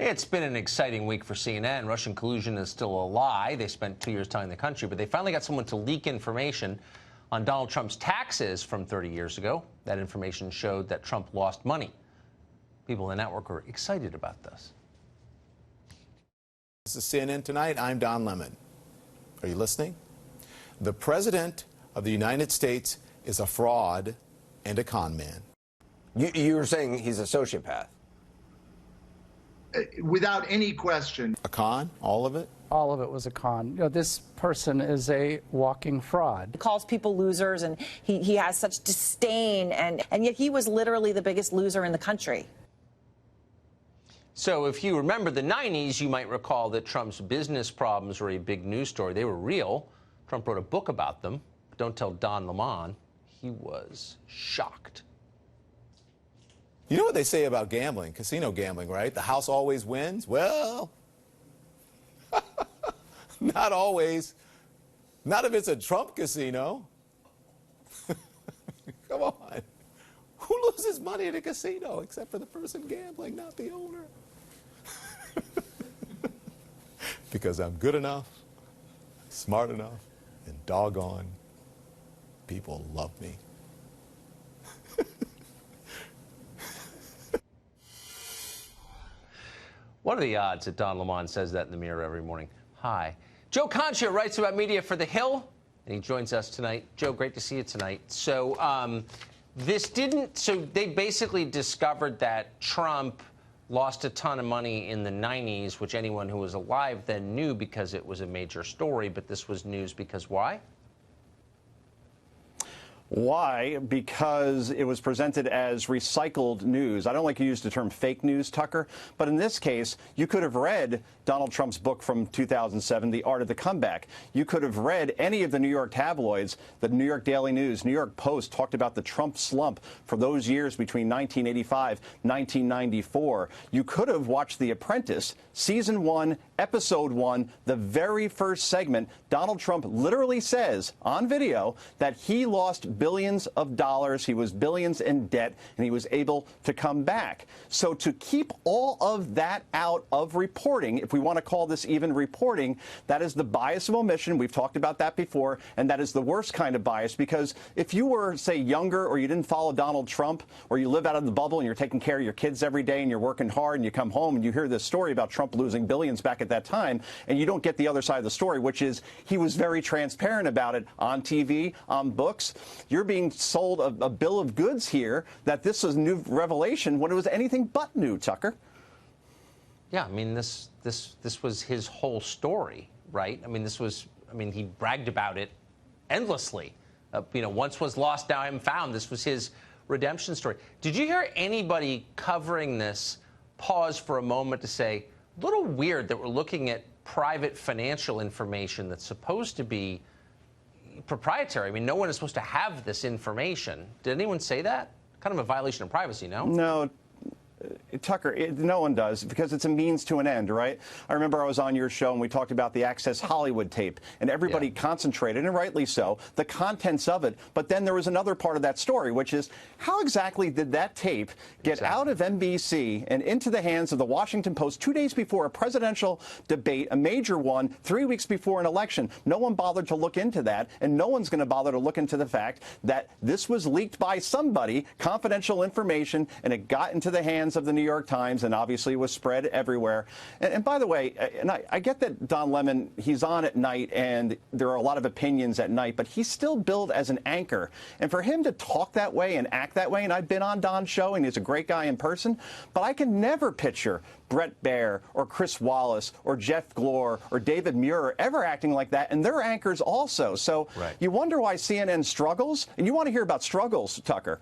It's been an exciting week for CNN. Russian collusion is still a lie. They spent 2 years telling the country, but they finally got someone to leak information on Donald Trump's taxes from 30 years ago. That information showed that Trump lost money. People in the network are excited about this. This is CNN Tonight. I'm Don Lemon. Are you listening? The President of the United States is a fraud and a con man. You were saying he's a sociopath. Without any question. A con? All of it? All of it was a con. You know, this person is a walking fraud. He calls people losers, and he has such disdain, and yet he was literally the biggest loser in the country. So if you remember the 90s, you might recall that Trump's business problems were a big news story. They were real. Trump wrote a book about them. But don't tell Don Lemon. He was shocked. You know what they say about gambling, casino gambling, right? The house always wins. Well, not always. Not if it's a Trump casino. Come on. Who loses money at a casino except for the person gambling, not the owner? Because I'm good enough, smart enough, and doggone, people love me. What are the odds that Don Lemon says that in the mirror every morning? Hi. Joe Concha writes about media for The Hill, and he joins us tonight. Joe, great to see you tonight. So they basically discovered that Trump lost a ton of money in the 90s, which anyone who was alive then knew because it was a major story, but this was news because why? Why? Because it was presented as recycled news. I don't like to use the term fake news, Tucker, but in this case, you could have read Donald Trump's book from 2007, The Art of the Comeback. You could have read any of the New York tabloids. The New York Daily News, New York Post talked about the Trump slump for those years between 1985, 1994. You could have watched The Apprentice, Season 1, Episode 1, the very first segment. Donald Trump literally says on video that he lost billions of dollars, he was billions in debt, and he was able to come back. So to keep all of that out of reporting, if we want to call this even reporting, that is the bias of omission. We've talked about that before, and that is the worst kind of bias, because if you were, say, younger, or you didn't follow Donald Trump, or you live out of the bubble and you're taking care of your kids every day and you're working hard and you come home and you hear this story about Trump losing billions back at that time, and you don't get the other side of the story, which is he was very transparent about it on TV, on books. You're being sold a bill of goods here that this is new revelation when it was anything but new, Tucker. Yeah, I mean, this was his whole story, right? I mean, he bragged about it endlessly. Once was lost, now I'm found. This was his redemption story. Did you hear anybody covering this pause for a moment to say, a little weird that we're looking at private financial information that's supposed to be proprietary? I mean, no one is supposed to have this information. Did anyone say that? Kind of a violation of privacy, no? No. Tucker, no one does, because it's a means to an end, right? I remember I was on your show and we talked about the Access Hollywood tape, and everybody concentrated, and rightly so, the contents of it. But then there was another part of that story, which is how exactly did that tape get out of NBC and into the hands of the Washington Post 2 days before a presidential debate, a major one, 3 weeks before an election? No one bothered to look into that, and no one's going to bother to look into the fact that this was leaked by somebody, confidential information, and it got into the hands of the New York Times, and obviously was spread everywhere. And by the way, and I get that Don Lemon, he's on at night, and there are a lot of opinions at night, but he's still billed as an anchor. And for him to talk that way and act that way, and I've been on Don's show, and he's a great guy in person, but I can never picture Brett Baer or Chris Wallace or Jeff Glor or David Muir ever acting like that, and they're anchors also. So you wonder why CNN struggles, and you want to hear about struggles, Tucker.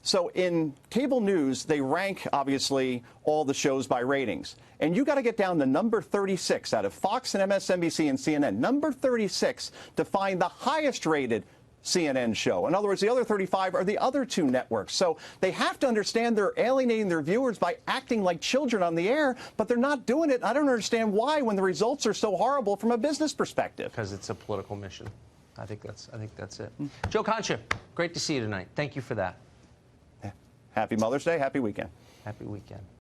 So in cable news, they rank, obviously, all the shows by ratings. And you got to get down to number 36 out of Fox and MSNBC and CNN, number 36, to find the highest rated CNN show. In other words, the other 35 are the other two networks. So they have to understand they're alienating their viewers by acting like children on the air, but they're not doing it. I don't understand why when the results are so horrible from a business perspective. Because it's a political mission. I think that's it. Joe Concha, great to see you tonight. Thank you for that. Happy Mother's Day. Happy weekend. Happy weekend.